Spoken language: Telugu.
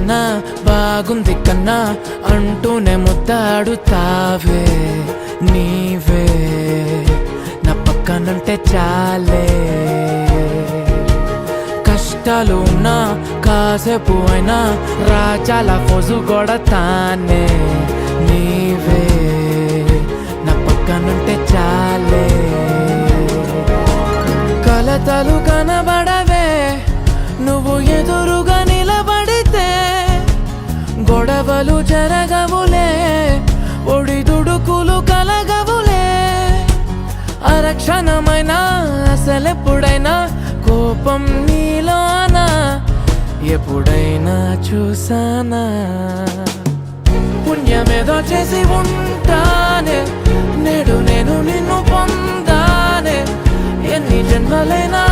కన్నా బాగుంది కన్నా అంటూనే ముద్దాడుతావే నీవే నా పక్కనుంటే చాలే కష్టాలు ఉన్నా కాసేపు అయినా రాజాల ఫోజు కొడతానే నీవే నా పక్కనుంటే చాలే కలతలు కనబడవే నువ్వు ఎదురుగా నిలబడితే గొడవలు జరగవులే ఒడిదుడుకులు కలగవులే అరక్షణమైనా అసలెప్పుడైనా కోపం నీలోనా ఎప్పుడైనా చూసానా పుణ్యమేదో చేసి ఉంటానే నేడు నేను నిన్ను పొందానే ఎన్ని జన్మలైనా